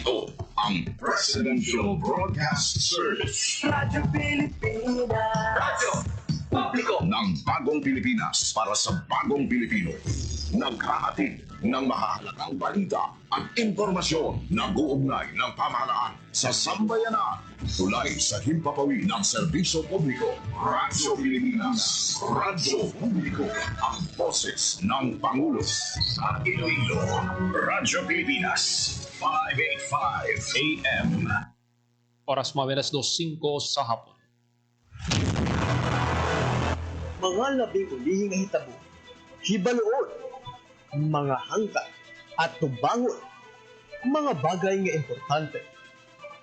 Ito ang Presidential Broadcast Service. Radyo Pilipinas. Radyo Publiko ng Bagong Pilipinas para sa Bagong Pilipino. Naghahatid ng mahalagang balita at impormasyon na uugnay ng pamahalaan sa sambayanan. Tulay sa himpapawid ng serbisyo publiko. Radyo Pilipinas. Radyo Publiko. Ang boses ng Pangulo sa Iloilo. Radyo Pilipinas. 585 AM. Oras mamenas 2:05 sa hapon. Mga labing ulihing hitabo, hibaluon, mga hangka at tubangon, mga bagay nga importante,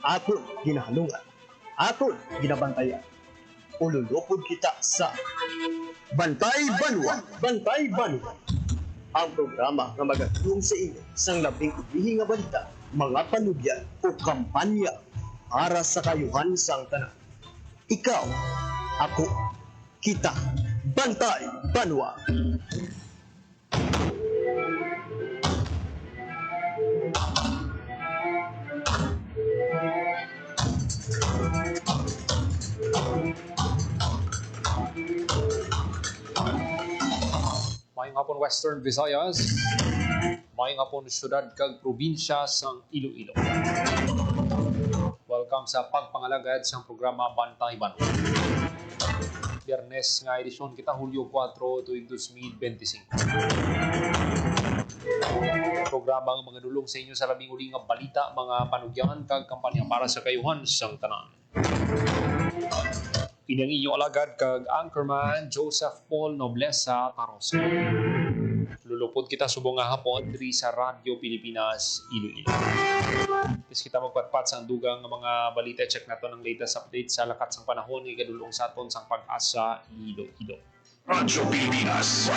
aton ginahalungan, aton ginabantayan. Ululupod kita sa Bantay Banwa, Bantay Banwa, ang programa nga magatulong sa inyo sang labing ulihing nga balita, mga panugyan o kampanya para sa kayuhan sang tanan. Ikaw, ako, kita, Bantay Banwa. Mayong hapon Western Visayas, mayong hapon syudad kag probinsya sang Iloilo. Welcome sa pagpangalagad sa programa Bantay Banwa. Biyernes nga edisyon kita Hulyo 4 tuig 2025. Programa ang mga dulong sa inyo sa labing uli nga balita, mga panugyan kag kampanya para sa kayuhan sang tanan. Inang inyo alagad kag Anchorman Joseph Paul Noblesa Tarosa. Lulupod kita subong nga hapon diri sa Radyo Pilipinas Iloilo. Tapos kita magpatpat sa dugang nga mga balita, check nato ng latest update sa lakat sang panahon ng ikadulong sa aton sang Pag-asa Iloilo. Radyo Pilipinas.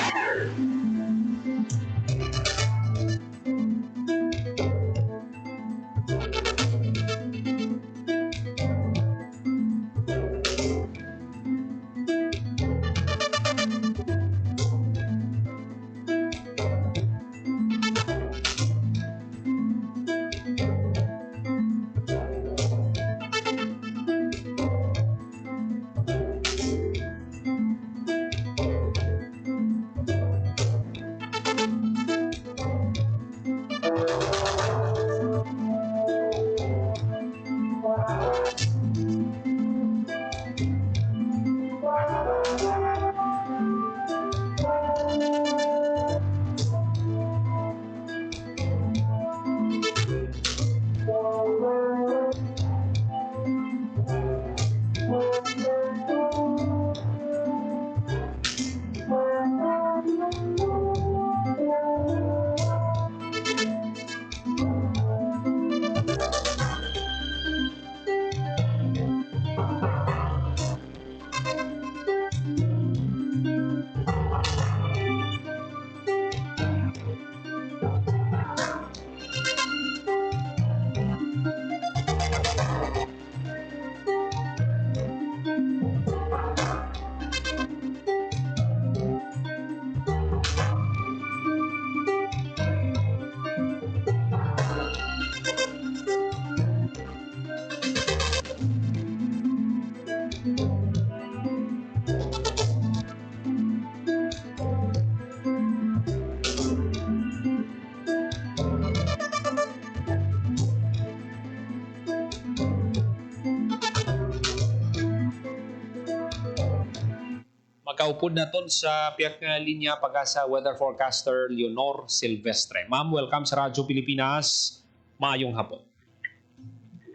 Magkaupod na ton sa piyak nga linya Pag-asa weather forecaster Leonor Silvestre. Ma'am, welcome sa Radyo Pilipinas. Maayong hapon.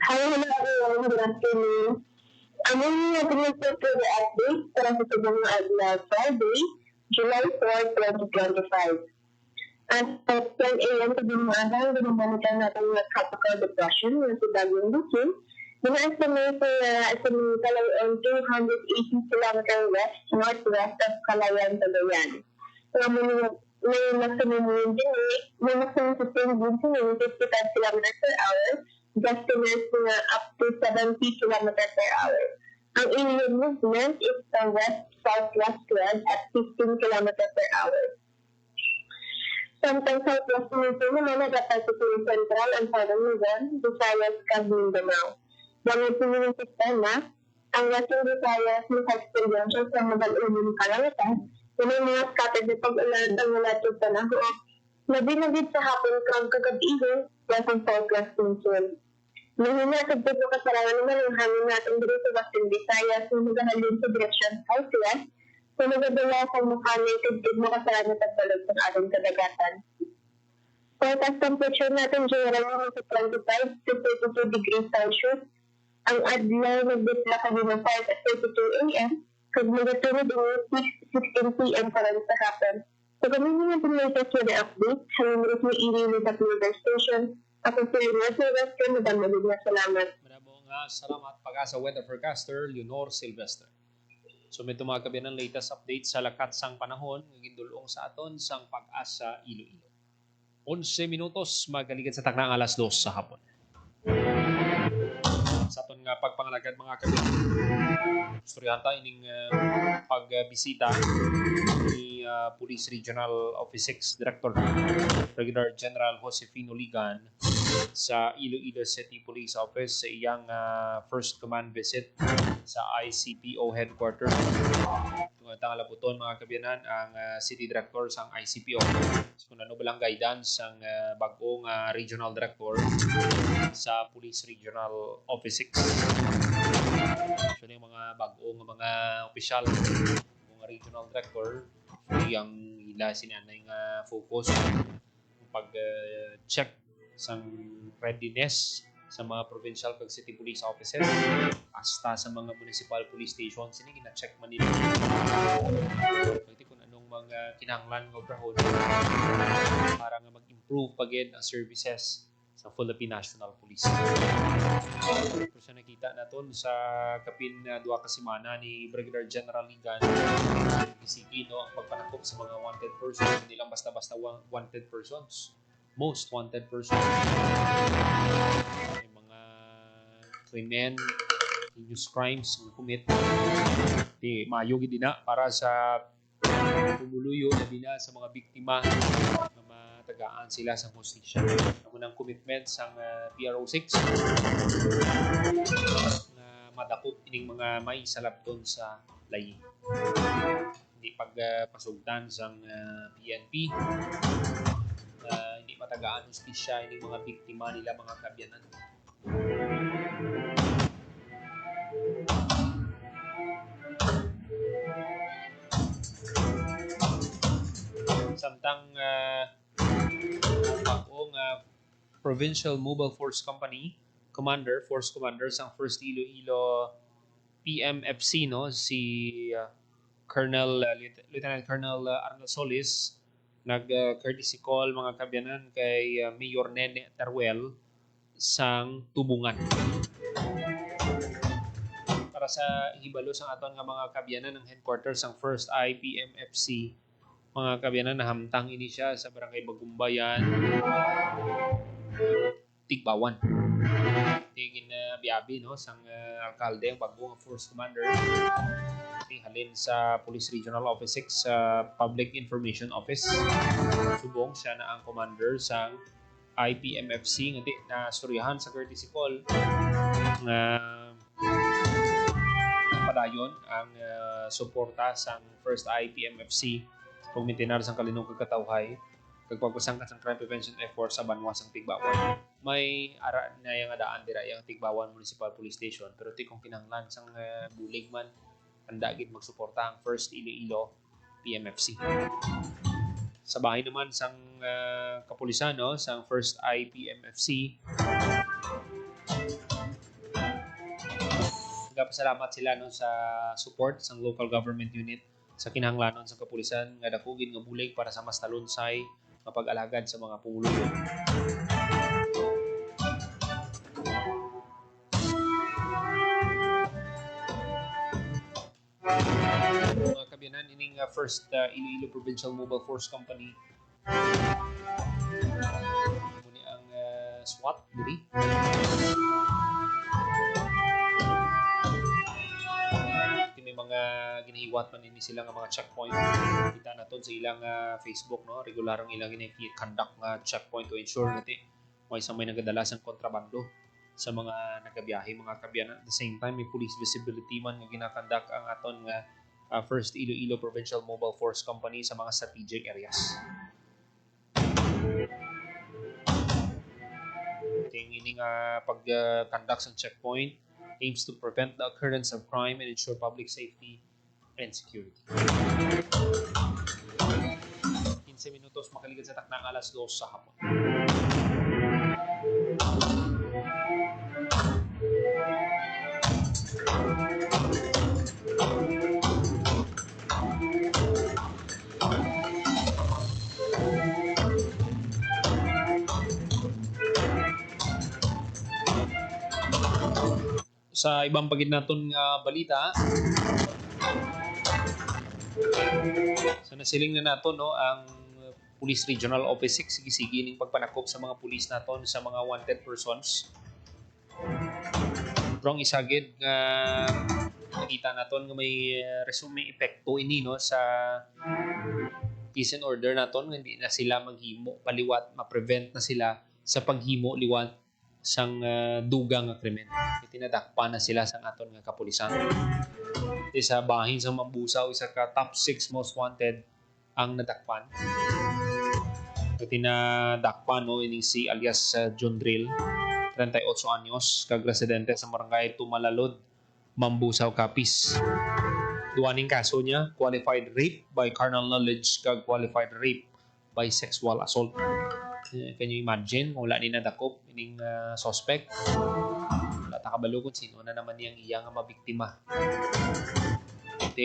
Hello, good afternoon. Ang mga pinagpapit the update para sa sabang adlaw Friday, July 4, 2025. At 10 a.m. sa bumaga, binabalikan natin ng tropical depression na si Dagyong Bukin. Ina-estimate na sa Calayan 280 km west-northwest of Calayan, Cagayan. May maximum wind may maximum sustained wind ng 55 km per hour, guesstimates na up to 70 km per hour. Ang inland movement is the west-southwest trend at 15 km per hour. Samtang Southwest Luzon naman nag-apasok Central and Southern Luzon, Visayas, Cavite, Mindanao. Gamit ng sistema, ang Western Visayas naka-experience sa mag-alumong kalangatan, yun ang mga scattered na pag-ulan ang nalatod panahon. Labi-labid sa hapon kang kagabihin, sa Southwest Luzon. Mahina sa dito kasarawan naman ang hangin natin dito sa Western Visayas na magahalin sa direksyon Southwest, so nagadala sa mukhanin tibig mo kasarawan at balog sa ating kadagatan. Forecast temperature natin generally sa 25 to 32 degrees Celsius. Ang adlaw nagbitla kanina 5 at 32 a.m. kag magatunod ang 6:16 p.m. para sa hapon. So kami naman yung latest weather update, hanggang rin may iri sa weather station. Ako sa West Western, madami na salamat. Maraming salamat pag-asa weather forecaster Leonor Silvestre. So may tumagabi ng latest update sa lakat sang panahon ngindulong sa aton sang pag-asa Iloilo. 11 minutos magaligid sa taknang alas 2 sa hapon. Sa aton nga pagpangalagad mga kabin. Istoryahan tayo ining pagbisita ni Police Regional Office 6 Director Brigadier General Josefino Ligan sa Iloilo City Police Office sa iyang first command visit sa ICPO headquarters. Tungatang alaputon mga kabiyanan ang City Director sa ICPO. So kung ano balang guidance ang bagong Regional Director sa Police Regional Office 6. Actually mga bagong mga opisyal, mga Regional Director, ang ila sinanay nga focus pag-check sang readiness sa mga provincial kag city police offices hasta sa mga municipal police stations sini gina-check man nila kung anong mga kinahanglan ng obrahon para nga mag-improve pagid ang services sa Philippine National Police. Pero siya nakita naton sa kapin duha ka semana ni Brigadier General Ligan isigi no ang pagpanakop sa mga wanted persons, hindi lang basta-basta wanted persons, most wanted persons. May mga krimen, heinous crimes na commit. Di maayo gid na para sa pumuluyo na bina sa mga biktima na matagaan sila sa hustisya. Amo nang commitment sang PRO6 na madakop ining mga may salabton sa layi. Hindi pagpasugtan sang PNP hindi matagaan hustisya ining mga biktima nila mga kabyanan. Samtang bagong Provincial Mobile Force Company Force Commander sang First Iloilo PMFC no si Lieutenant Colonel Arnold Solis nag-courtesy call mga kabyanan kay Mayor Nene Teruel sang Tubungan para sa hibalo sang aton nga mga kabyanan ng headquarters sang First IPMFC mga kabyanan nahamtang ini siya sa Barangay Bagumbayan Tigbawan. Tigin na biabi no sang alkalde ang bagong force commander halin sa Police Regional Office 6 sa Public Information Office. Subong siya na ang commander sang IPMFC ngati na storyahan sa courtesy call nga padayon ang suporta sang First IPMFC pagmintinar sang kalinong kagkatawhay kag pagpasangkat sang crime prevention effort sa banwa sang Tigbawan. May ara na yang adaan dira yang Tigbawan Municipal Police Station pero ti kung kinahanglan sang bulig man handa gid magsuporta ang First Iloilo PMFC. Sa bahay naman sang kapulisan no sang First IPMFC nagpasalamat sila no sa support sang local government unit sa kinahanglanon sa kapulisan nga dakugin nga bulig para sa mas talunsay nga pag-alagad sa mga pumuluyo. Mga kabyanan ining First Iloilo Provincial Mobile Force Company muni ang SWAT diri may mga iwat man ini sila nga mga checkpoint. Kita naton sa ilang Facebook, no, regular ang ilang conduct nga checkpoint to ensure nati may sa may nagadala sang kontrabando sa mga nagabiyahe, mga kabyan. At the same time, may police visibility man nga ginakandak ang aton nga First Iloilo Provincial Mobile Force Company sa mga strategic areas. Ini nga pag-conduct sa checkpoint aims to prevent the occurrence of crime and ensure public safety and security. 15 minutos makaligid sa taknang 2:00 sa hapon. Sa ibang pagid naton nga balita, sa nasiling na naton, no, ang Police Regional Office 6 sige-sige ning pagpanakop sa mga pulis naton sa mga wanted persons. Prong isagid nga nakita naton nga may resume epekto ini, no, sa peace and order naton nga hindi na sila maghimo paliwat, ma-prevent na sila sa paghimo liwat sang dugang nga krimen. Itinadakpan na sila sa aton nga kapulisan. Sa bahin sa Mambusaw, isa ka top 6 most wanted ang nadakpan. Tinadakpan, no, ini si alias John Drill, 38 anyos, kag residente sa barangay Tumalalod, Mambusaw, Capiz. Duwaning kaso niya, qualified rape by carnal knowledge kag qualified rape by sexual assault. Can you imagine kung wala ni nadakop ining suspect? Wala takabalo kung sino na naman niyang iya nga mabiktima.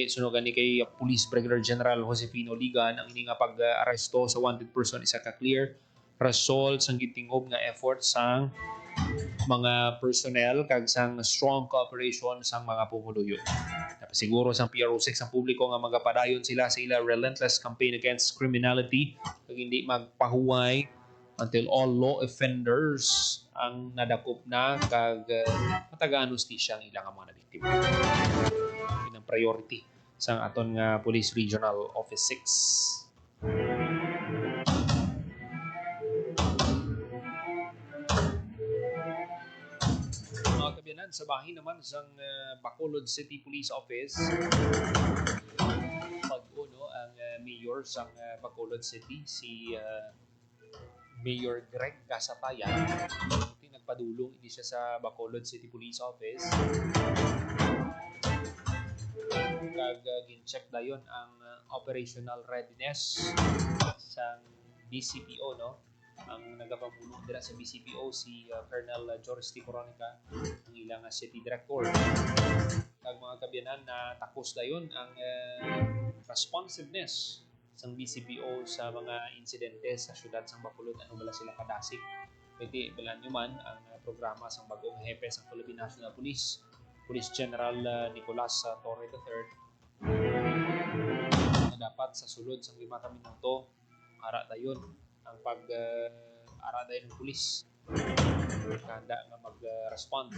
Sunugan ni kay Police Brigadier General Josefino Ligan ang ini nga pag-aresto sa wanted person isa ka clear result sang gitingob nga effort sang mga personnel kag sang strong cooperation sang mga pumuluyo. Siguro sang PRO6 ang publiko nga magapadayon sila sa ila relentless campaign against criminality kag hindi magpahuway until all law offenders ang nadakop na kag matagaan hustisya ang ilang mga nabiktima. Yun ang priority sa aton nga Police Regional Office 6. Mga kabyanan, sa bahin naman sa Bacolod City Police Office, pag-uno ang mayor sa Bacolod City, si Mayor Greg Casatayan. Nagpadulong ini siya sa Bacolod City Police Office. Kag gin-check dayon ang operational readiness sa BCPO, no? Ang nagapamuno dira sa BCPO si Colonel Joris T. Coronica, ang ilang city director. Kag mga kabyanan na takos dayon ang responsiveness sang BCPO sa mga insidente sa syudad sang Bacolod. Ano bala sila kadasig? Pwede bilan nyo man ang programa sang bagong hepe sang Philippine National Police, Police General Nicolas Torre III, na dapat sa sulod sang 5 minuto ara dayon ang ara dayon ng pulis kada nga mag-respond.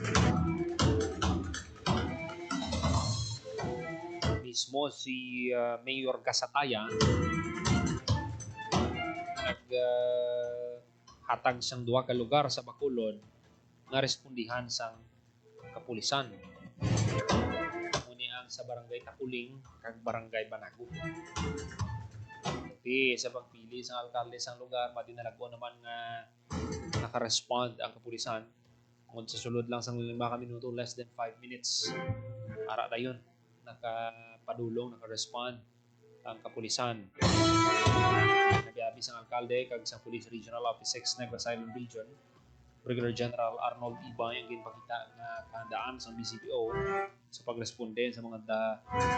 Mismo si Mayor Casataya hatag sang 2 ka lugar sa Bacolod nga respondihan sang kapulisan. Muni ang sa Barangay Tapuling kag Barangay Banago. Sa pagpili sang alkalde sang lugar, madinalago naman nga naka-respond ang kapulisan. Kung sa sulod lang sang 5 minuto, less than 5 minutes, ara dayon nakapadulong, naka-respond ang kapulisan. Nabiabi sang alkalde kag sa Police Regional Office 6 Negros Island Region, Brigadier General Arnold Ibay ang ginpakita nga kahandaan sa BCPO sa pagresponde sa mga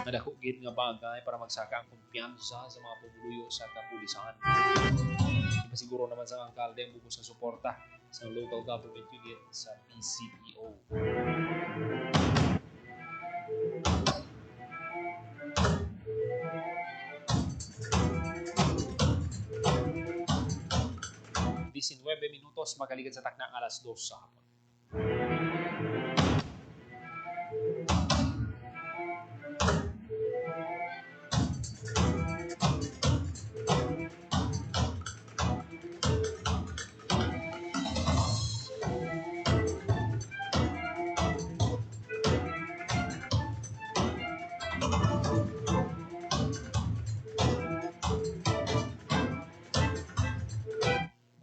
nadakugid nga bagay para magsaka ang kumpiyansa sa mga pumuluyo sa kapulisan. Ipasiguro naman sa alkalde ang bugos ng suporta sa local government unit sa BCPO. Disin 9 minutos makaligan sa taknang 2:00 sa hapon.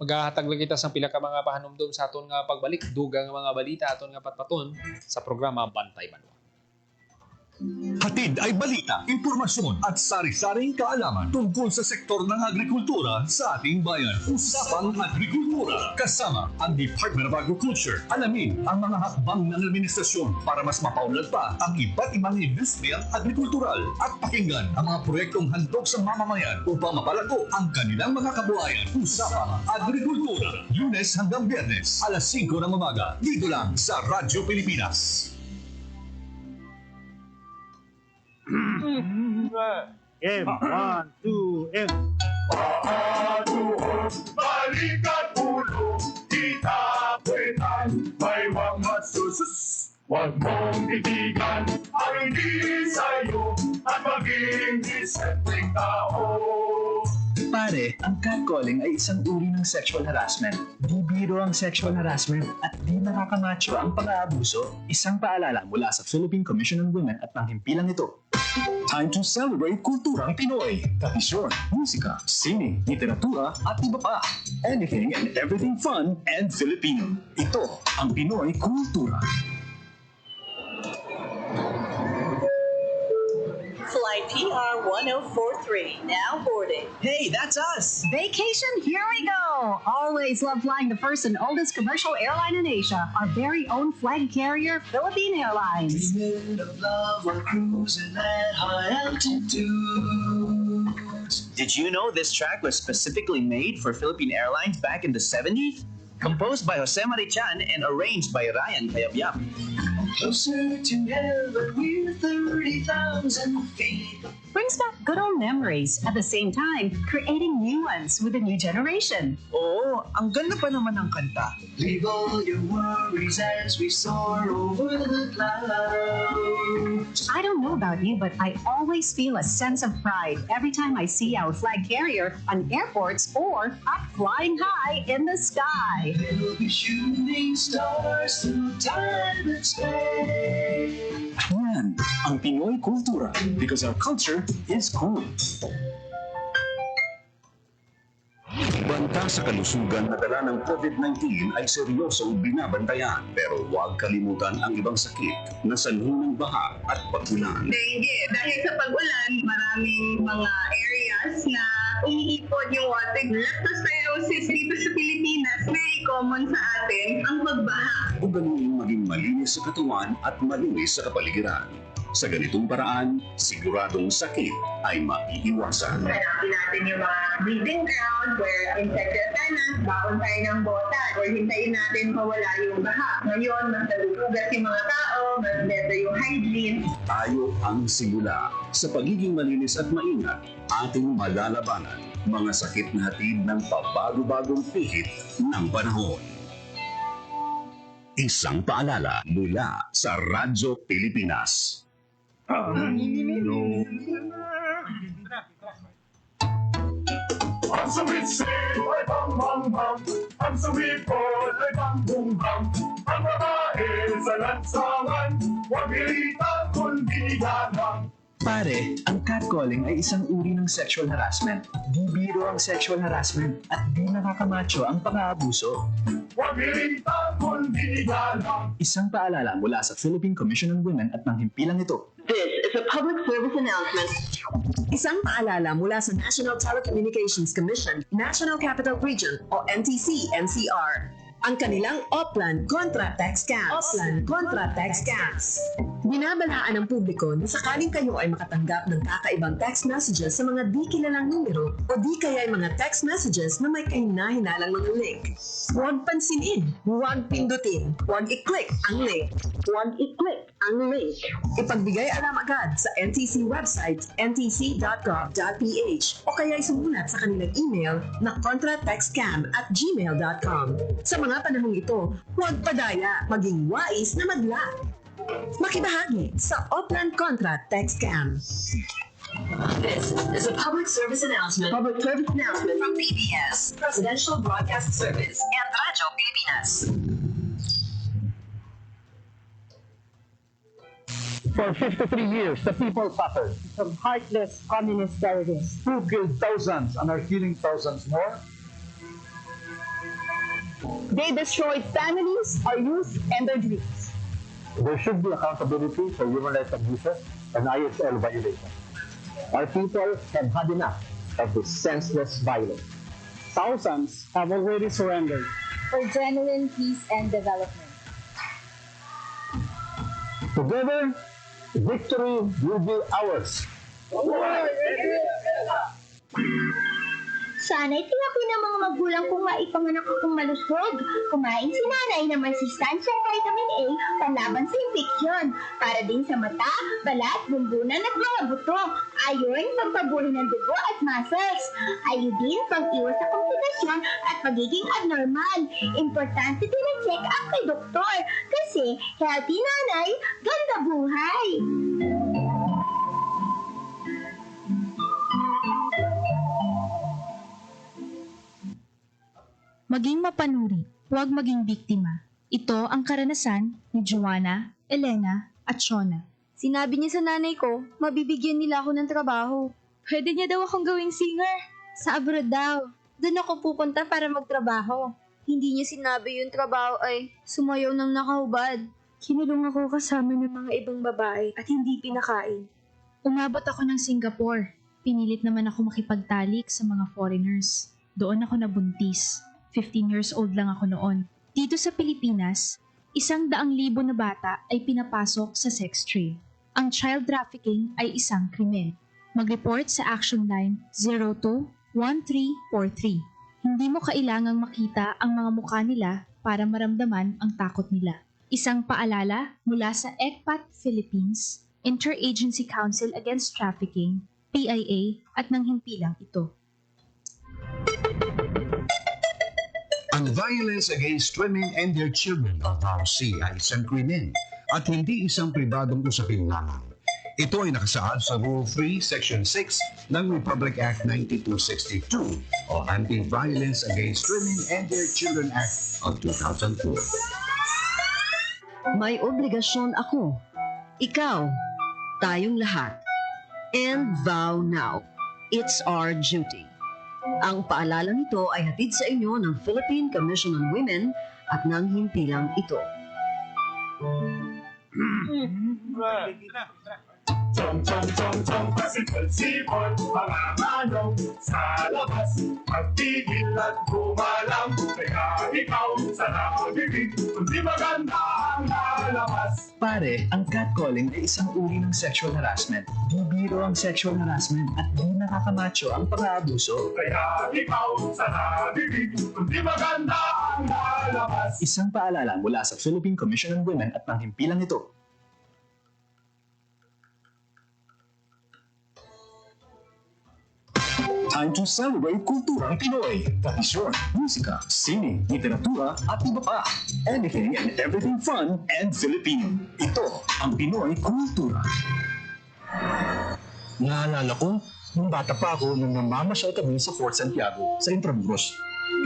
Maghahatag lang kita sa pila ka mga pahanumdum sa aton nga pagbalik. Dugang nga mga balita aton nga patpaton sa programa Bantay Banwa. Hatid ay balita, impormasyon at sari-saring kaalaman tungkol sa sektor ng agrikultura sa ating bayan. Usapang Agrikultura kasama ang Department of Agriculture. Alamin ang mga hakbang ng administrasyon para mas mapaunlad pa ang iba't ibang industriyang agrikultural at pakinggan ang mga proyektong handog sa mamamayan upang mapalago ang kanilang mga kabuhayan. Usapang Agrikultura, Lunes hanggang Biyernes, alas 5 ng umaga, dito lang sa Radyo Pilipinas. Game, 1, 2, and... Paduhon, balikat ulo, itapuetan, may mga susus. Huwag mong titigan ang hindi sa'yo at maging disenteng tao. Pare, ang catcalling ay isang uri ng sexual harassment. Di biro ang sexual harassment at di nakakamacho ang pang-aabuso. Isang paalala mula sa Philippine Commission on Women at panghimpilang ito. Time to celebrate kulturang Pinoy. Tradisyon, musika, sining, literatura at iba pa. Anything and everything fun and Filipino. Ito ang Pinoy Kultura. Flight PR 1043, now boarding. Hey, that's us! Vacation, here we go! Always love flying the first and oldest commercial airline in Asia, our very own flag carrier, Philippine Airlines. Of love, we're cruising at high altitudes. Did you know this track was specifically made for Philippine Airlines back in the 70s? Composed by Jose Marichan and arranged by Ryan Cayabyab. Closer to heaven, we're 30,000 feet. Brings back good old memories, at the same time, creating new ones with a new generation. Oo, ang ganda pa naman ng kanta. Leave all your worries as we soar over the clouds. I don't know about you, but I always feel a sense of pride every time I see our flag carrier on airports or up flying high in the sky. We'll be shooting stars through time and space. Yan, ang Pinoy Kultura, because our culture is cool. Banta sa kalusugan na dala ng COVID-19 ay seryosong binabantayan. Pero huwag kalimutan ang ibang sakit na sanhi ng baha at pag-ulan. Dengue. Dahil sa pag-ulan, maraming mga areas na umiipon yung water. Leptospirosis dito sa Pilipinas, very common sa atin ang pagbaha. Ugaling maging malinis sa katawan at malinis sa kapaligiran. Sa ganitong paraan, siguradong sakit ay maiiwasan. Hanapin natin yung mga breeding ground where infected tenants, baon tayo ng botan, or hintayin natin mawala yung baha. Ngayon, mas nalutugas yung mga tao, mas better yung hygiene. Tayo ang simula. Sa pagiging malinis at maingat, ating malalabanan mga sakit na hatid ng pabago-bagong pihit ng panahon. Isang paalala mula sa Radyo Pilipinas. Ang sumitsip ay bang-bang-bang, ang sumipon ay bang-bung-bang. Ang babae sa lansangan, huwag irita kundi lamang. Pare, ang catcalling ay isang uri ng sexual harassment. Di biro ang sexual harassment at di nakakamacho ang pang-aabuso. Huwag irita kundi lamang. Isang paalala mula sa Philippine Commission on Women at panghimpilang ito. This is a public service announcement. Isang paalala mula sa National Telecommunications Commission, National Capital Region o NTC-NCR. Ang kanilang Oplan Contra Tax Scams. Oplan Contra Tax Scams. Binabalaan ng publiko na sakaling kayo ay makatanggap ng kakaibang text messages sa mga di kilalang numero o di kaya ay mga text messages na may kahina-hinalang mga link. Huwag pansinin, huwag pindutin, huwag i-click ang link. Huwag i-click ang link. Ipagbigay alam agad sa NTC website ntc.gov.ph o kaya isumulat sa kanilang email na contratextscam@gmail.com. Sa mga panahong ito, huwag padaya, maging wais na magla. Makibahagi sa Oplan Contra Tax Scam. This is a public service announcement. Public service announcement from PBS, Presidential Broadcast Service, and Radyo Pilipinas. For 53 years, the people suffered from heartless communist terrorists who killed thousands and are killing thousands more. They destroyed families, our youth, and their dreams. There should be accountability for human rights abuses and ISL violations. Our people have had enough of this senseless violence. Thousands have already surrendered. For genuine peace and development. Together, victory will be ours. Sana'y tiyakin ng mga magulang kung maipanganak akong malusog. Kumain si nanay ng masustansyang vitamin A panlaban sa infeksyon. Para din sa mata, balat, bumbunan at mga buto. Ayon, pagpabuhay ng dugo at muscles. Ayodin, pag-iwas sa komplikasyon at pagiging abnormal. Importante din ang check-up kay doktor. Kasi healthy nanay, ganda buhay. Maging mapanuri, huwag maging biktima. Ito ang karanasan ni Joanna, Elena at Shona. Sinabi niya sa nanay ko, mabibigyan nila ako ng trabaho. Pwede niya daw akong gawing singer. Sa abroad daw. Doon ako pupunta para magtrabaho. Hindi niya sinabi yung trabaho ay sumayaw ng nakahubad. Kinulong ako kasama ng mga ibang babae at hindi pinakain. Umabot ako ng Singapore. Pinilit naman ako makipagtalik sa mga foreigners. Doon ako nabuntis. 15 years old lang ako noon. Dito sa Pilipinas, 100,000 na bata ay pinapasok sa sex trade. Ang child trafficking ay isang krimen. Mag-report sa Action Line 02-1343. Hindi mo kailangang makita ang mga mukha nila para maramdaman ang takot nila. Isang paalala mula sa ECPAT Philippines, Interagency Council Against Trafficking, PIA at ng himpilang ito. Ang violence against women and their children o VAUC ay isang krimen at hindi isang pribadong usapin lamang. Ito ay nakasaad sa Rule 3, Section 6 ng Republic Act 9262 o Anti-Violence Against Women and Their Children Act of 2004. May obligasyon ako, ikaw, tayong lahat. And vow now. It's our duty. Ang paalala nito ay hatid sa inyo ng Philippine Commission on Women at ng himpilang ito. Chong, pasikot-sikot, mga manong sa labas. Magtigil at gumalang, kaya ikaw sa nakabibig, kundi maganda ang lalabas. Pare, ang catcalling ay isang uri ng sexual harassment. Di biro ang sexual harassment at di nakakamacho ang pang-aabuso. Kaya ikaw sa nakabibig, kundi maganda ang lalabas. Isang paalala mula sa Philippine Commission on Women at ng himpilang ito. Time to celebrate kulturang Pinoy. Tradisyon, musika, sining, literatura, at iba pa. Anything and everything fun and Filipino. Ito ang Pinoy Kultura. Naalala ko, nung bata pa ako nung namamasyal kami sa Fort Santiago sa Intramuros.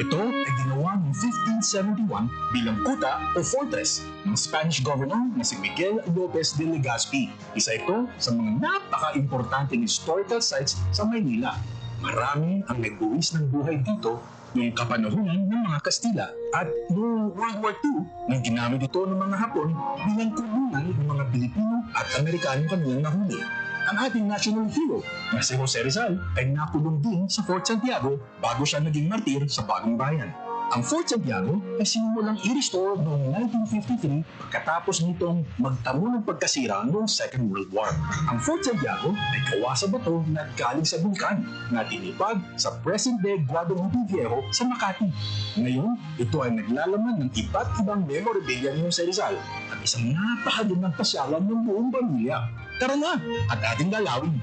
Ito ay ginawa noong 1571 bilang kuta o fortress ng Spanish governor na si Miguel Lopez de Legazpi. Isa ito sa mga napaka-importanting historical sites sa Maynila. Marami ang nag-uwis ng buhay dito noong kapanahunan ng mga Kastila at noong World War II nang ginamit ito ng mga Hapon bilang kulungan ng mga Pilipino at Amerikanong kanilang nahuli. Ang ating national hero na si Jose Rizal ay nakulong din sa Fort Santiago bago siya naging martir sa Bagong Bayan. Ang Fort Santiago ay sinimulang i-restore noong 1953 pagkatapos nitong magtamo ng pagkasira noong Second World War. Ang Fort Santiago ay gawa sa bato na galing sa bulkan na tinipag sa present-day Guadalupe Viejo sa Makati. Ngayon, ito ay naglalaman ng iba't ibang memorabilia ni Jose Rizal at isang napakagandang pasyalan ng buong pamilya. Tara na at ating lalawin!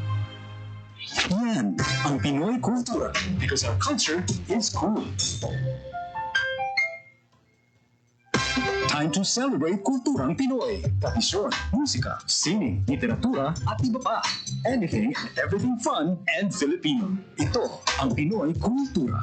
Yan ang Pinoy Kultura because our culture is cool. Time to celebrate kulturang Pinoy. Tradisyon, musika, sining, literatura, at iba pa. Anything and everything fun and Filipino. Ito ang Pinoy Kultura.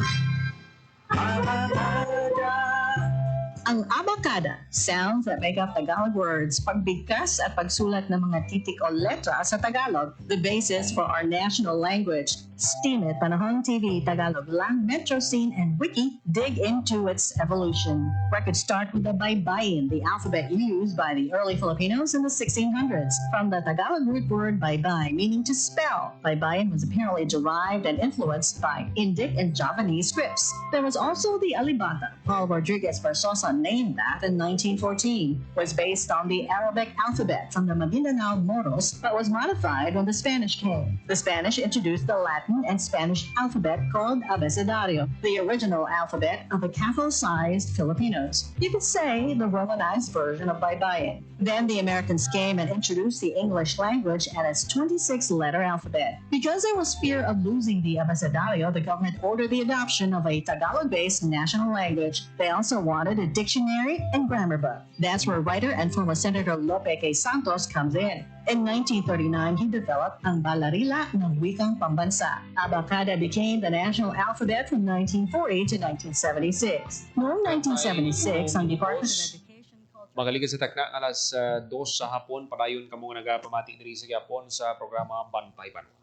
Ang abacada, sounds that make up Tagalog words, pagbigkas at pagsulat ng mga titik o letra sa Tagalog, the basis for our national language. Steam It, Panahon TV, Tagalog Lang, Metro Scene, and Wiki dig into its evolution. Records start with the baybayin, the alphabet used by the early Filipinos in the 1600s. From the Tagalog root word baybay, meaning to spell, baybayin was apparently derived and influenced by Indic and Javanese scripts. There was also the alibata. Paul Rodriguez Versosa named that in 1914. Was based on the Arabic alphabet from the Maguindanao Moros, but was modified when the Spanish came. The Spanish introduced the Latin and Spanish alphabet called abecedario, the original alphabet of the Catholic-sized Filipinos. You could say the Romanized version of baybayin. Then the Americans came and introduced the English language and its 26-letter alphabet. Because there was fear of losing the abecedario, the government ordered the adoption of a Tagalog-based national language. They also wanted a dictionary and grammar book. That's where writer and former Senator Lope K. Santos comes in. In 1939, he developed ang Balarila ng Wikang Pambansa. Abacada became the national alphabet from 1940 to 1976. Noong 1976, ang Department of Education... Magaling sa takna alas 2 sa hapon, padayon kamo nga nagapamati diri sa Japon sa programa Bantay Banwa.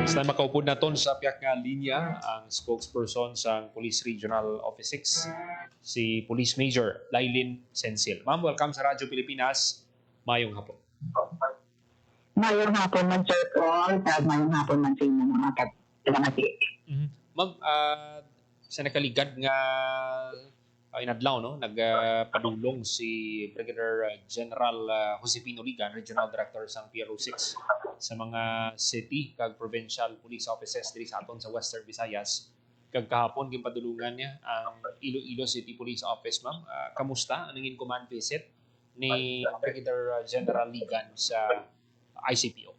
Basta makaupod na ton sa piyak nga linya ang spokesperson sa Police Regional Office 6, si Police Major Lailin Sensil. Ma'am, welcome sa Radyo Pilipinas. Mayong hapon. Mayong hapon man, Sir Paul. Mayong hapon man sa inyo mga kapitangati. Ma'am, sa nakaligad nga inadlaw, no? Nagpadulong si Brigadier General Josefino Ligan, Regional Director sa PRO 6 sa mga city kag provincial police offices diri sa aton sa Western Visayas. Kag kahapon ginpadulungan niya ang Iloilo City Police Office, ma'am. Kamusta ang nangin command visit ni Brigadier General Ligan sa ICPO?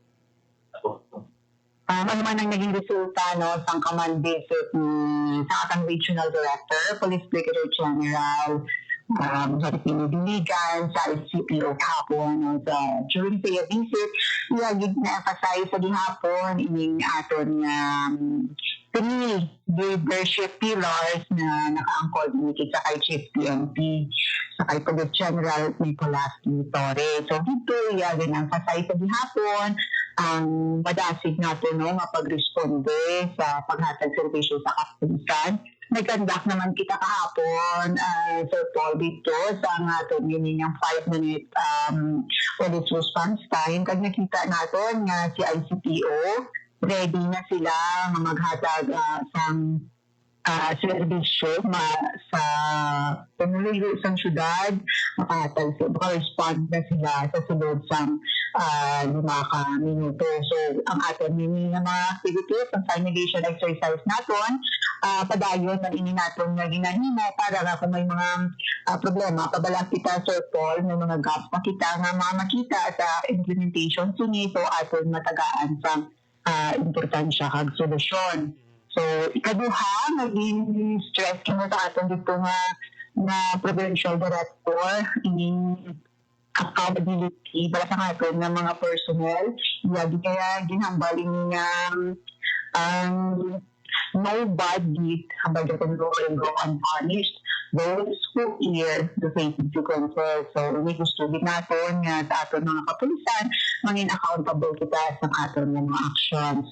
Ano man ang naging resulta sa command visit ni sa ating Regional Director, Police Brigadier General Josefino Ligan sa ICPO kahapon. During the visit, lagi na-emphasize sa gihapon ining aton three leadership pillars na naka-angkol dinikit sa kay Chief PNP, sa kay Police General Nicolas Torres. So dito, lagi na-emphasize sa gihapon ang madasig nato nga pagresponde sa paghatag serbisyo sa kapulisan. Nag-conduct naman kita kahapon, Sir Paul, dito sa aton yun yung 5-minute police response time. Kag nakita natin nga si ICPO, ready na sila maghatag serbisyo sa pamuluyo sa syudad, maka-respond na sila sa sunod sa 5 minuto. So, ang aton mga activities, ang simulation exercise naton, padayon na ini naton nga ginahimo para na kung may mga problema, pabala kita, Sir Paul, may mga gaps na kita nga makita sa implementation sini, so aton matagaan sa importansya kag solusyon. So, ikaduha, naging stress kimo sa aton dito nga provincial director, ining accountability para sa aton nga mga personnel. Yagi kaya ginhambaling nga no bad deed habang ito go unpunished. Those who hear the face consequences. So, we gusto din natin nga sa aton mga kapulisan, mangin accountable kita sa aton mga actions.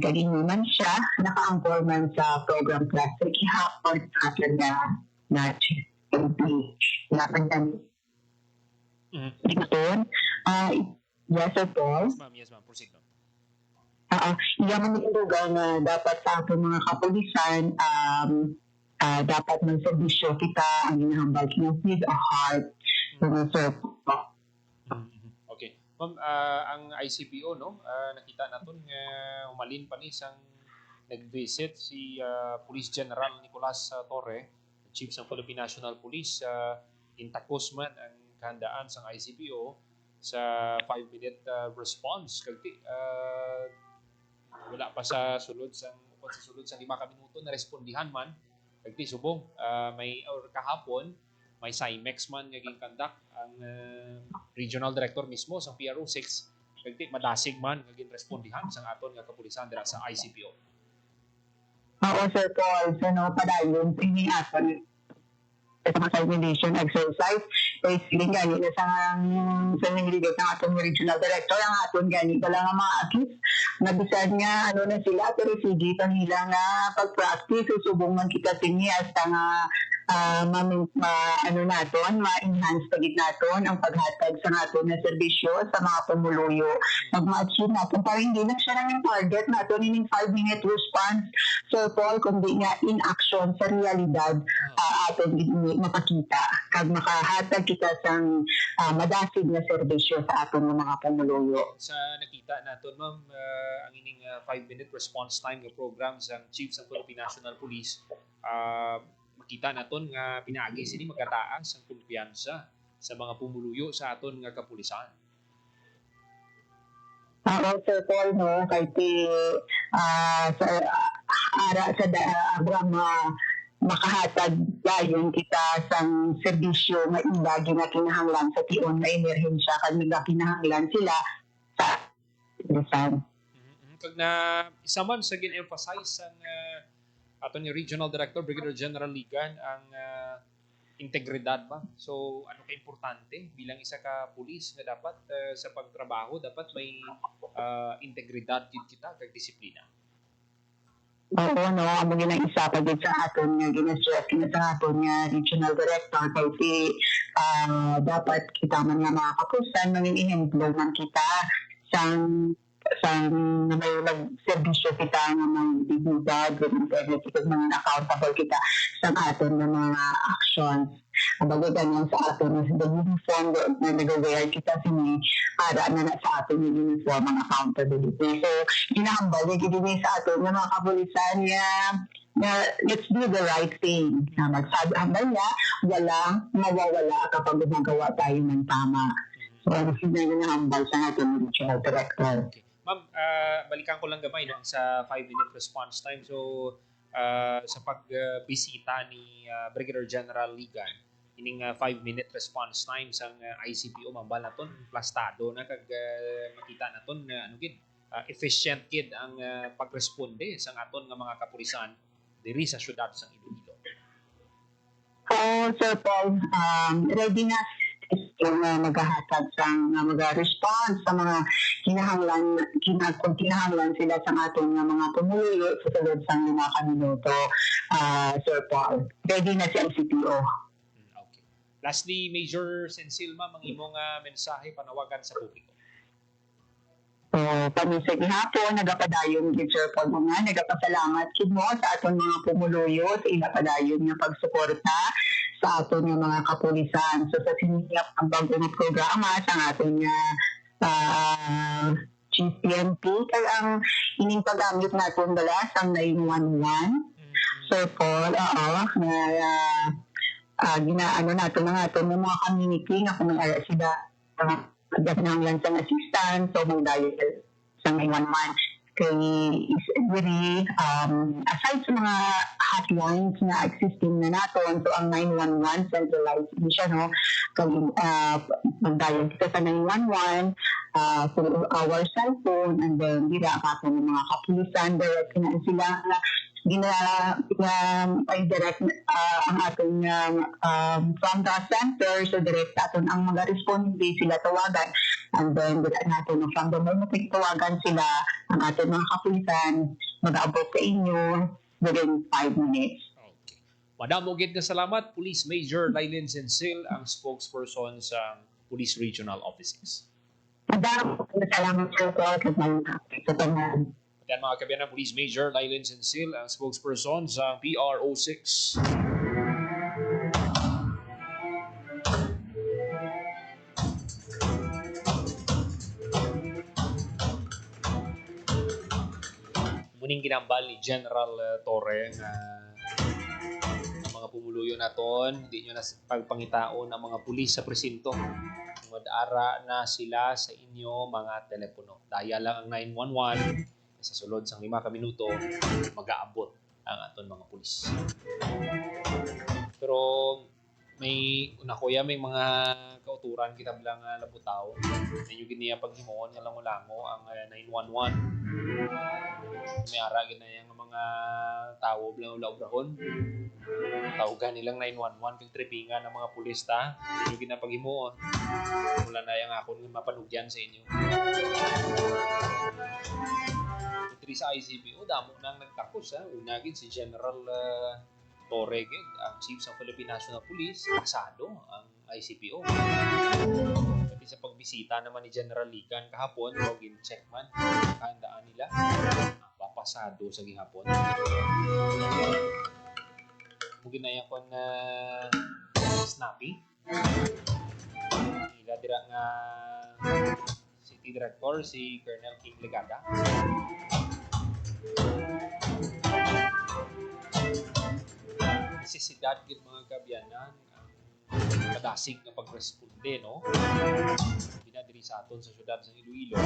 Kanina man siya, naka-angkol man sa program classic, ihapon atin na pandemic. Ito, yes, Sir Paul? Yes, ma'am. Proceed, ma'am. Iyaman yung lugar na dapat sa ating mga kapulisan, dapat ng serbisyo kita, ang hinahambal with a heart, Sir Paul. Okay. Ma'am, ang ICPO, no? Nakita natin nga umalin pa ni isang nag-visit si Police General Nicolas Torre, Chief ng Philippine National Police. Intakos man ang kahandaan sa ICPO sa 5-minute response. Kagti, wala pa sa sulod sa 5 minuto na respondihan man. Kagti, subong, may kahapon, may CIMEX man naging conduct ang regional director mismo sa PRO 6. Kagti madasig man naging respondihan sa aton nga kapulisan dira sa ICPO. Oo, Sir Paul. So, padayon, ini aton sa mga simulation exercise. Kaya siling gani na sa nangiligat ng atong regional director, ang atong gani pala nga mga athletes, nabisan nga na sila, pero sige pa nila nga pag-practice, susubong man kita tingi hasta nga ma-enhance pagit naton ang paghatag sa naton na serbisyo sa mga pumuluyo. Mag-achieve natin para hindi na siya lang yung target naton in 5-minute response, Sir Paul, kundi nga in action sa realidad aton mapakita kag makahatag kita sang madasig na serbisyo sa aton mga pumuluyo. Sa nakita naton, ma'am, ang ining 5-minute response time nga program sa Chief sa Philippine National Police, makita naton nga pinaagi sini magataas ang kumpiyansa sa mga pumuluyo sa aton nga kapulisan. Sir Paul, no, kahit makahatag dayon kita sang serbisyo nga ibagi na kinahanglan sa tion na emerhensya kag kinahanglan sila sa kapulisan. Kag na isa man sa gin-emphasize ang aton ni Regional Director Brigadier General Ligan ang integridad ba. So ano ka importante bilang isa ka pulis nga dapat sa pagtrabaho dapat may integridad gid kita kag disiplina. Oo, no, amo ginang isa pa din sa aton nga ginastress sa aton nga regional director kay dapat kita man nga mga kapulisan maging ehemplo man kita sang na may nag-servisyo kita nga may dignidad, with integrity, kag mga accountable kita sa aton na mga actions. Bago ganyan sa aton na the uniform na nag-wear kita sini, para na sa aton yung uniform ang accountability. So, hinahambal yung sa aton na mga kapulisan na let's do the right thing. Na magsabihambal niya, walang mawawala kapag gumagawa tayo ng tama. So, ano hinahambal sa aton ng regional director. Okay. Ma'am, balikan ko lang gamay no, sa 5-minute response time. So, sa pagbisita ni Brigadier General Ligan, ining 5-minute response time sang ICPO, mambal naton plastado na kag makita naton ano gid efficient gid ang pagresponde sang aton nga mga kapulisan diri sa syudad sang Iloilo. Sir Paul, ready na yung maghahatag sang mag-response sa mga kinahanglan sila sa aton nga mga pumuluyo sa sulod sang 5 minuto, Sir Paul. Ready na si ICPO. Okay. Lastly, Major Sensil, ma'am, ang imong mensahe panawagan sa publiko. Pamisig hapon, nagapadayon gid Sir Paul nga, nagapasalamat kid mo sa aton mga pumuluyo sa ilapadayon nga pagsuporta sa aton nga mga kapulisan. So sa sinigap ang bago nga programa sa aton nga Chief PNP, kaya ang ining paggamit natin bala sang 911. Sir Paul, ginaano natin ng aton ng mga community nga kung may sila nagdaganang sa assistance, so mag-dial sa 911. Kay is very, aside sa mga hotlines na existing na natin, so ang 911 centralized din siya, no? Kag mag-dial kita sa 911 through our cellphone, and then dira pa ng mga kapulisan, direct na sila direct ang ating from the center, so direct aton ang mga responde sila tawagan, and then direct natin from the moment tawagan sila ang ating mga kapulisan mag-aabot sa inyo within 5 minutes. Okay. Madamo gid nga salamat, Police Major Lailin Sensil, ang spokesperson sa Police Regional Offices. Madamo salamat sa pagkakas. Yan mga kabiyanan, Police Major Lailin Sensil, ang spokesperson sa PRO6. Muning ginambal ni General Torre na mga pumuluyo naton, hindi nyo na pagpangitaon ang mga pulis sa presinto. Mag-ara na sila sa inyo mga telepono. Daya lang ang 911. Sa sulod sang 5 ka minuto, mag-aabot ang aton mga pulis. Pero may may mga kauturan kita bilang labutaw. Medyo giniya paghimuon nga lango-lango ang 911. May aragin na yung mga tao law-lawbrahon. Tawagan nilang 911 kung tripingan ng mga pulis ta. Hindi nyo ginapaghimuon. Wala na yung akong mapanugyan sa inyo. Ito sa ICPO, damo nang nagtakos. Unagin si General Torreged, ang Chief sa Philippine National Police. Pasado ang ICPO. Pati sa pagbisita naman ni General Ligan kahapon, login check man, kahandaan nila. Papasado sa gihapon. Mungkin na yakon na snappy. Ila dira nga City Director si Colonel Kim Legada. Nesisidad gid mga kabyanan ang kadasig nga pagresponde, no? Dinadiri sa aton sa syudad sa Iloilo.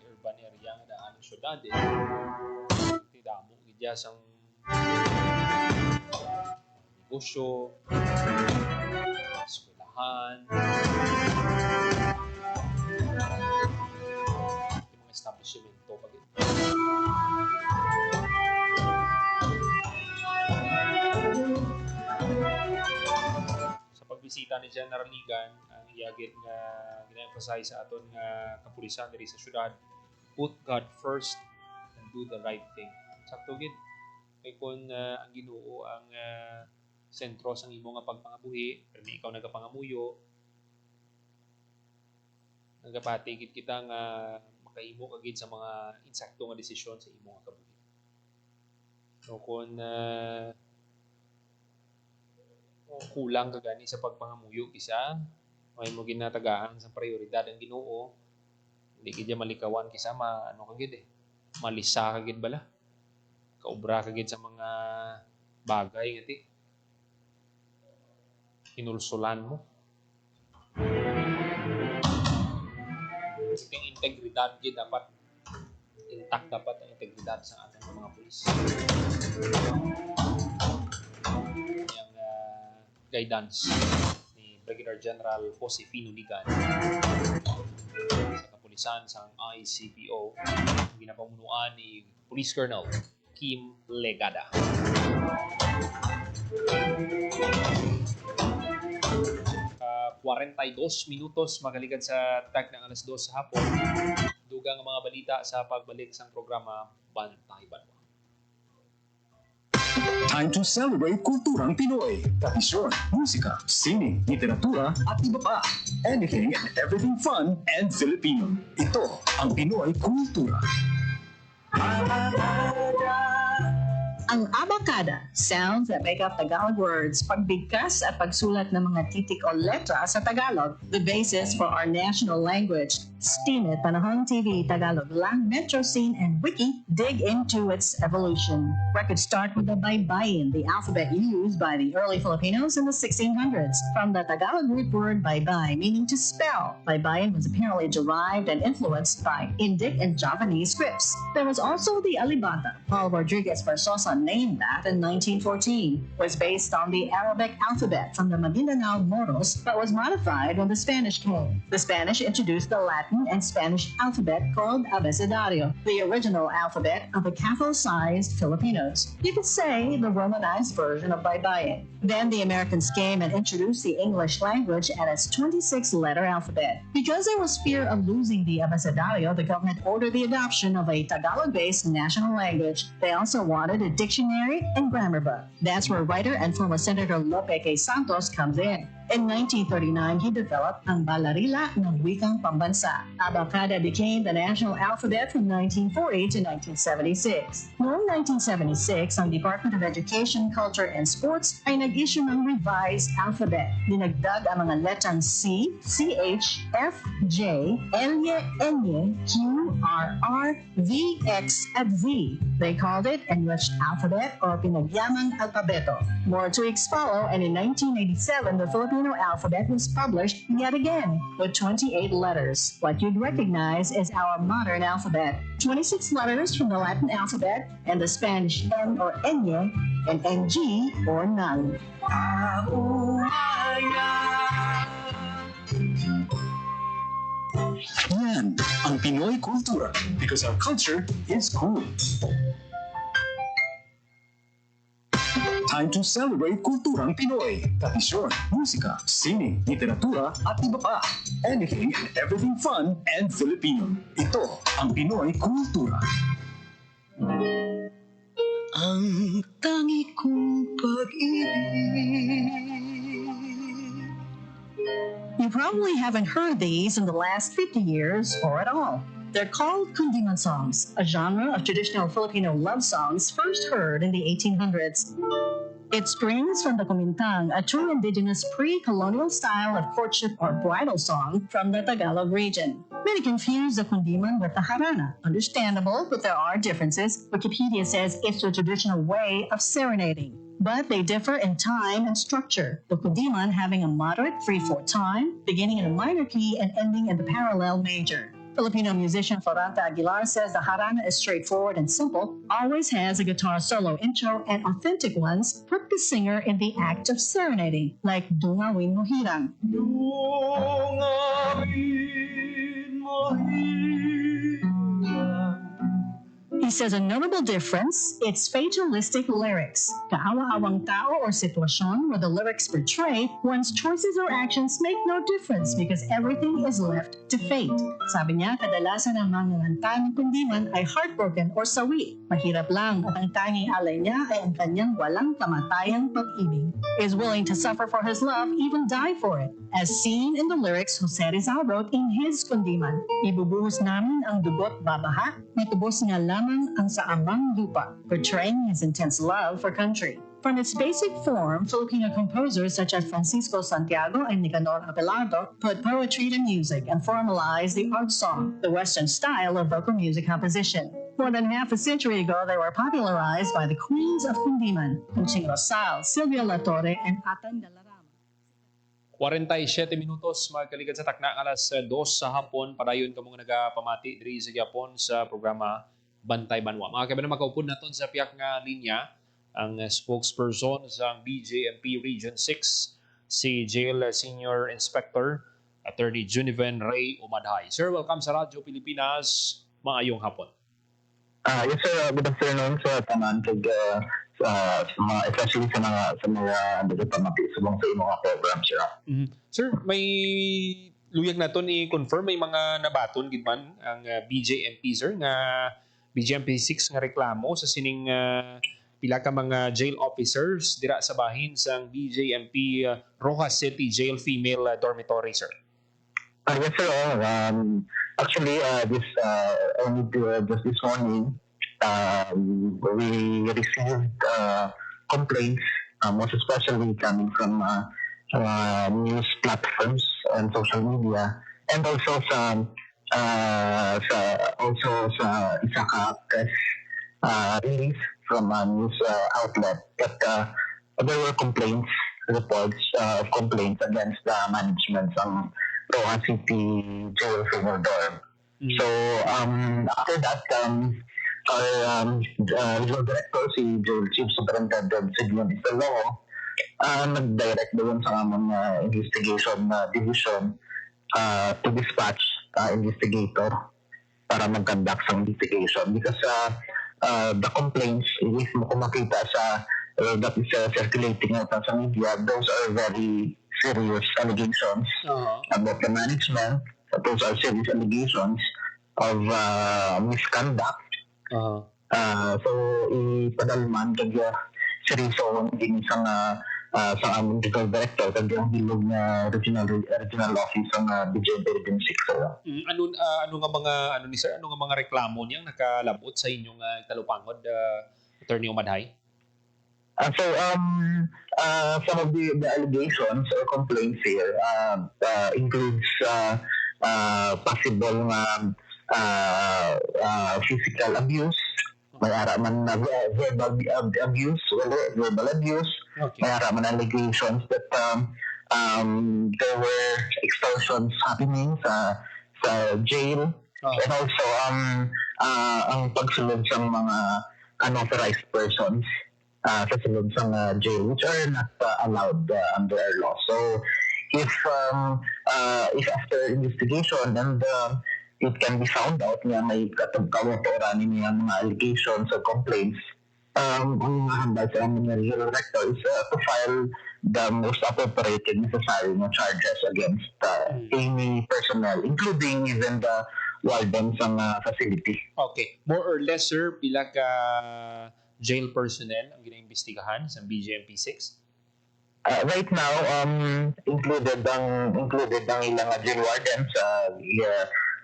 Urban area nga daan ng syudad damo gidya sang negosyo, eskwelahan, mga establishmento pag sa pagbisita ni General Ligan, ang iyagit nga gina-emphasize sa aton nga kapulisan diri sa syudad, put God first and do the right thing. Sakto gid kay kun ang Ginoo ang sentro sang imo nga pagpangabuhi, pero ikaw nagapangamuyo, nagapatigid kita nga makahimo ka gid sa mga insakto nga desisyon sa imo nga kabuhi. So kun kulang ka gani sa pagpangamuyo kisa may mo ginatagaan sa prioridad ang Ginoo, hindi gid malikawan kisa ano ka gid malisa ka gid bala. Kaubra ka gid sa mga bagay nga ti inulsulan mo. Yung integridad gid dapat intact, dapat ang integridad sa ating mga pulis. Yung guidance ni Brigadier General Jose Ligan sa kapulisan sa ICPO, ginapamunuan ni Police Colonel Kim Legada. 42 minutos magaligad sa tag ng alas 2 sa hapon. Dugang ang mga balita sa pagbalik sa programa Bantay Banwa. Time to celebrate kulturang Pinoy. Tradisyon, musika, sining, literatura, at iba pa. Anything and everything fun and Filipino. Ito ang Pinoy Kultura. Ang abakada, sounds that make up Tagalog words, pagbigkas at pagsulat ng mga titik o letra sa Tagalog, the basis for our national language. Steam It, Panahon TV, Tagalog Lang, Metro Scene, and Wiki dig into its evolution. Records start with the baybayin, the alphabet used by the early Filipinos in the 1600s. From the Tagalog root word baybay, meaning to spell, baybayin was apparently derived and influenced by Indic and Javanese scripts. There was also the alibata. Paul Rodriguez Versosa named that in 1914. Was based on the Arabic alphabet from the Maguindanao Moros, but was modified when the Spanish came. The Spanish introduced the Latin and Spanish alphabet called abecedario, the original alphabet of the Catholic-sized Filipinos. You could say the Romanized version of baybayin. Then the Americans came and introduced the English language and its 26-letter alphabet. Because there was fear of losing the abecedario, the government ordered the adoption of a Tagalog-based national language. They also wanted a dictionary and grammar book. That's where writer and former Senator Lope K. Santos comes in. In 1939, he developed ang Balarila ng Wikang Pambansa. Abacada became the national alphabet from 1940 to 1976. Noong 1976, ang Department of Education, Culture, and Sports ay nag-issue ng revised alphabet. Dinagdag ang mga letrang C, CH, F, J, L, N, Q, R, R, V, X, at Z. They called it Enriched Alphabet or Pinagyamang Alpabeto. More tweaks follow, and in 1987, the Filipino alphabet was published yet again with 28 letters. What you'd recognize is our modern alphabet. 26 letters from the Latin alphabet and the Spanish N or Enye and NG or none. Yan ang Pinoy Kultura because our culture is cool. Time to celebrate kulturang Pinoy. Tradisyon, musika, sining, literatura, at iba pa. Anything and everything fun and Filipino. Ito ang Pinoy Kultura. Ang tangi kong pag-ibig. You probably haven't heard these in the last 50 years or at all. They're called kundiman songs, a genre of traditional Filipino love songs first heard in the 1800s. It springs from the kumintang, a true indigenous pre-colonial style of courtship or bridal song from the Tagalog region. Many confuse the kundiman with the harana. Understandable, but there are differences. Wikipedia says it's a traditional way of serenading, but they differ in time and structure. The kundiman having a moderate 3/4 time, beginning in a minor key and ending in the parallel major. Filipino musician Floranta Aguilar says the harana is straightforward and simple, always has a guitar solo intro, and authentic ones put the singer in the act of serenading, like Dungawin Mo Hirang. He says a notable difference, it's fatalistic lyrics. Kaawa-awang tao or sitwasyon where the lyrics portray one's choices or actions make no difference because everything is left to fate. Sabi niya, kadalasan ang mga nganta ng kundiman ay heartbroken or sawi. Mahirap lang at ang tanging alay niya ay ang kanyang walang kamatayang pag-ibig. Is willing to suffer for his love, even die for it. As seen in the lyrics Jose Rizal wrote in his kundiman, ibubuhos namin ang dugot babaha, matubos nga lamang ang sa amang lupa, portraying his intense love for country. From its basic form, Filipino composers such as Francisco Santiago and Nicanor Abelardo put poetry to music and formalized the art song, the Western style of vocal music composition. More than half a century ago, they were popularized by the queens of kundiman, Conching Rosal, Silvia La Torre, and Atan Dalarama. 47 minutos magkaligad sa takna alas 2 sa hapon. Padayon ka mga nagapamati diri sa Japon sa programa Bantay Banwa. Mga kabayan, makaupod naton sa piyak nga linya ang spokesperson sa BJMP Region 6, si Jail Senior Inspector Attorney Juniven Ray Umadhay. Sir, welcome sa Radyo Pilipinas. Maayong hapon. Yes sir, good afternoon sa tanan kag sa mga especially sa mga nagapamati subong sa imong program sir. Sir, may luyag naton i-confirm may mga nabaton gid man ang BJMP sir nga BJMP 6 nga reklamo sa sining pila ka mga jail officers dira sa bahin sang BJMP Rojas City Jail Female Dormitory sir. Yes sir, actually just this morning we received complaints most especially coming from news platforms and social media and also sa isa ka press release from a news outlet that there were reports of complaints against the management ng Rojas City Jail Female Dorm. So after that, our regional director, si Jail Chief Superintendent Sidlon Isalo, nag-direct doon sa among investigation division to dispatch investigator para mag-conduct sa investigation because the complaints mismo kung makita sa that is circulating out sa media, those are very serious allegations about the management. Those are serious allegations of misconduct. So ipadalman kag seryoso din sa aming regional director kag ang bilog na regional office ng BJMP Region 6. Ano nga mga reklamo niyang nakalabot sa inyong talupangod, Attorney Umadhay? Some of the allegations or complaints here includes possible physical abuse, may araman na verbal abuse, verbal abuse, may araman allegations that there were extortions happening sa jail, and also ang pagsulod sa mga unauthorized persons sa sulod sa jail which are not allowed under our law. So if after investigation and it can be found out nga may kawatoran niya mga allegations or complaints, ang mga hambal sa aming regional director is to file the most appropriate and necessary charges against any personnel, including even the wardens ng facility. Okay. More or less, sir, pila ka jail personnel ang ginaimbestigahan sa BJMP 6? Right now, included ang ilang jail wardens sa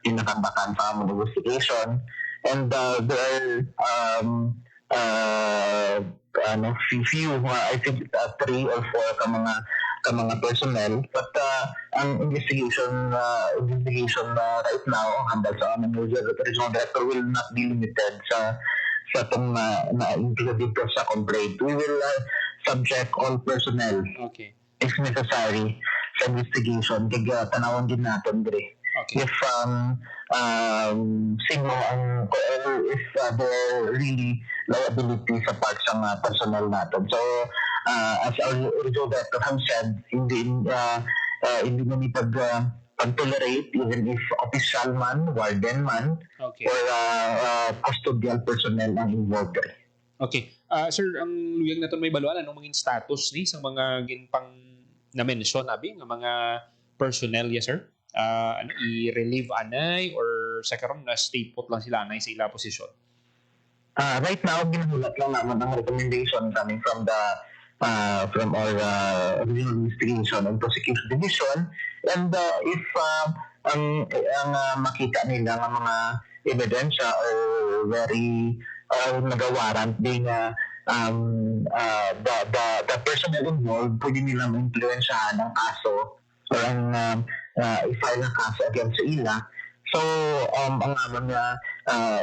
pinakambakan sa among investigation, and there are few, I think 3 or 4 ka mga personnel, but ang investigation right now handle sa aming regional director will not be limited sa itong na-included ko sa complaint. We will subject all personnel, okay, if necessary, sa investigation. Kaya tanawon din natin, Dre. Okay. If sino ang if there really liability sa parts ng personnel natin. So as our regional director have said, hindi na ni pag-tolerate even if official man, warden man, okay, or custodial personnel ang involved. Okay. Sir, ang luyag na ito may baluan, anong mga status ni sa mga ginpang na-mention abi ng mga personnel, yes sir? I-relieve anay or sa karon na stay put lang sila anay sa ila posisyon? Right now, ginulat lang naman ang recommendation coming from our regional investigation and prosecution division, and if ang makita nila ng mga ebidensya or very nagawarant din the personnel involved, pwede nilang influensyahan ng kaso or ang i-file ng kaso against sa ila. So, ang amon nga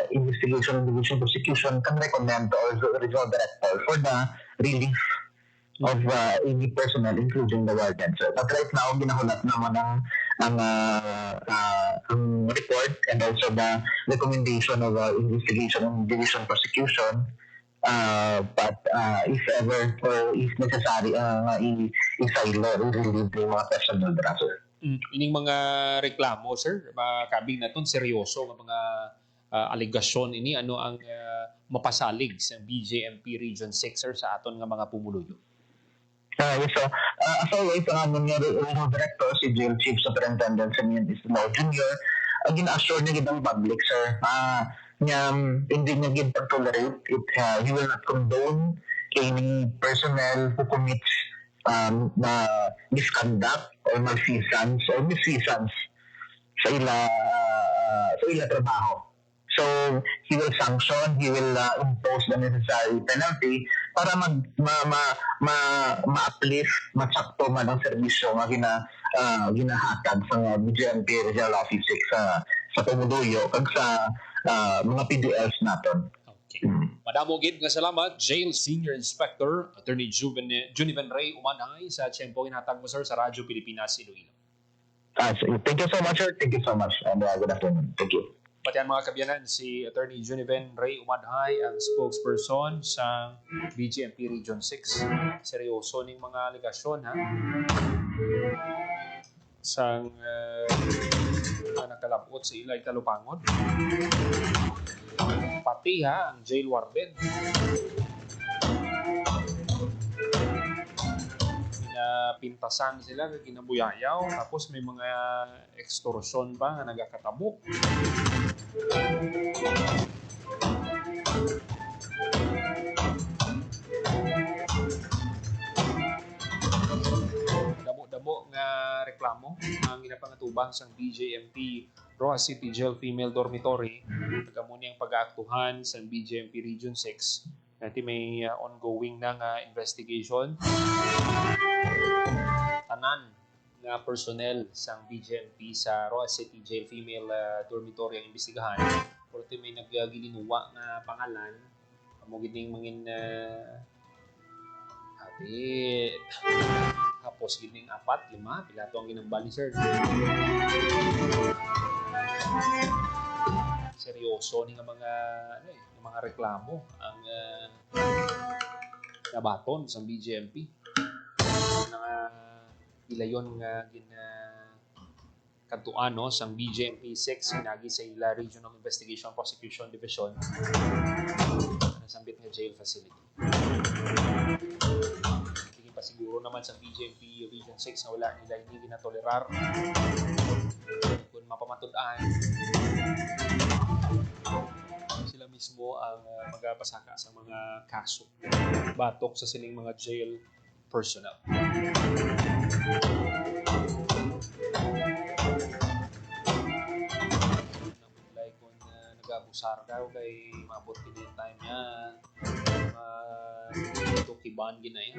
investigation and division prosecution can recommend to the regional director for the relief of any personnel, including the warden. So, but right now, ginahulat naman ang report and also the recommendation of investigation and division prosecution. But if ever or if necessary, i-file or i-relieve yung mga personnel dresser. Ining mga reklamo, sir, makabing na itong seryoso ng mga aligasyon ini, ano ang mapasalig sa BJMP Region 6, sir, sa aton nga mga pumuluyo? Yes, so, as always, ang aming regional director, si Jail Chief Superintendent Simeon Islao Jr., gina-assure niya gitang public, sir, hindi niya gitang-tolerate, he will not condone any personnel who commits na misconduct or malfeasance or misfeasance sa ila trabaho. So, he will sanction, he will impose the necessary penalty para ma-uplift, masakto man ang serbisyo nga ginahatag sa BJMP Regional Office 6 sa Pumuluyo kag sa mga PDLs natin. Okay. Madamo gid nga salamat, Jail Senior Inspector Attorney Juniven Ray Umanay sa tiyempo ginhatag mo, sir, sa Radyo Pilipinas Iloilo. Thank you so much, sir. Thank you so much. And good afternoon. Thank you. Pati ang mga kabyanan, si Attorney Juniven Ray Umadhay, ang spokesperson sa BJMP Region 6. Seryoso ning mga aligasyon, ha? Sang nakalabot sa ilay Talupangon. Pati, ha, ang jail warden. Pintasan sila, kinabuyayaw, tapos may mga extortion pa na nagakatabo. Damo-damo nga reklamo ang ginapangatubang sa BJMP Roa City Jail Female Dormitory. Nagamuni ang pag-aaktuhan sa BJMP Region 6. Nanti may ongoing na nga investigation. Tanan na personnel sa BJMP sa Roa City Jail Female Dormitory ang imbestigahan. Porte may naggilinuwa na pangalan. Amo gining mangin habit. Hapos gining 4, 5 pilato ang ginambali, sir. Seryoso ni nga mga reklamo ang nabaton sa BJMP. ilayon nga kantuan no sang BJMP 6 hinagi sa ila Regional Investigation Prosecution Division nasambit nga jail facility. Hindi pa siguro naman sa BJMP Region 6 na wala nila hindi ginatolerar kung mapamatud-an sila mismo ang magpasaka sa mga kaso batok sa sining mga jail personnel. Nag-abusar daw kay mabot din yung time niya tukiban ginaya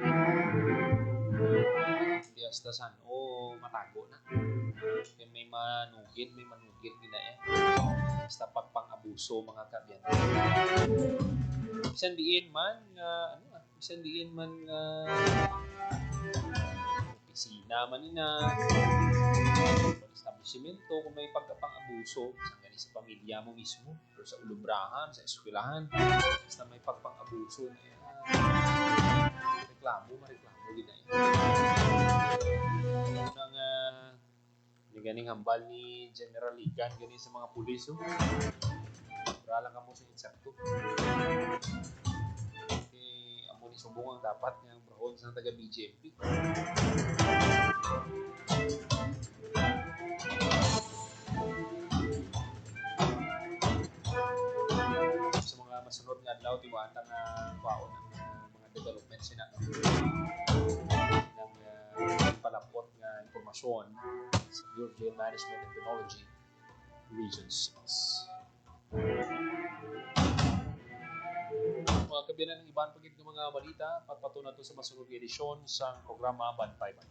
hindi astasan o matago na kaya may manugid ginaya basta pagpang-abuso mga kabyan bisan diin man opisina man ina establishmento kung may pagpang-abuso sa pamilya mo mismo o sa ulubrahan, sa eskwelahan basta may pagpang-abuso na reklamo din na yun ang ganing hambal ni General Ligan ganing sa mga pulis para lang ka mo sa insakto amo ni subong ang dapat niyang brahon sa taga BJMP masunod nga adlaw tiwata nga baon ng mga development sina ng palapot nga impormasyon sa Bureau of Jail Management and Penology Region 6. Mga kabiyanan ng iban pagit ng mga balita patpato na to sa masunod edisyon sa programa Bantay Man.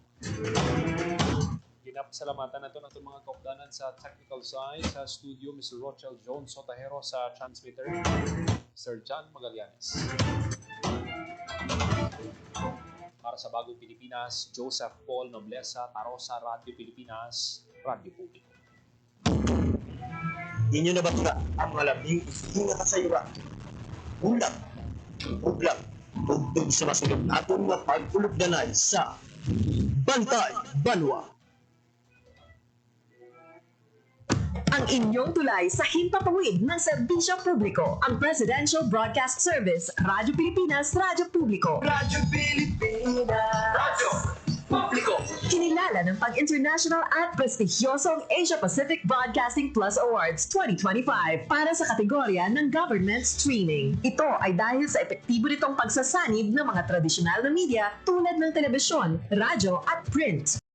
Ginapasalamatan nato ng mga kaupdanan sa technical side sa studio Mr. Rochelle Jones Sotahero sa transmitter Sir John Magallanes. Para sa Bagong Pilipinas, Joseph Paul Noblesa, Tarosa, Radio Pilipinas, Radio Publiko. Inyo na ba ang mga labing isinga sa iba? Ulam, uglam, tugtog sa masunod natin na pagpulugdanay sa Bantay Banwa. Ang inyong tulay sa himpapawid ng serbisyo publiko, ang Presidential Broadcast Service, Radyo Pilipinas, Radyo Publiko. Radyo Pilipinas. Radyo Publiko. Kinilala ng pag-international at prestigyosong Asia Pacific Broadcasting Plus Awards 2025 para sa kategorya ng Government Streaming. Ito ay dahil sa epektibo nitong pagsasanib ng mga tradisyonal na media tulad ng telebisyon, radyo at print.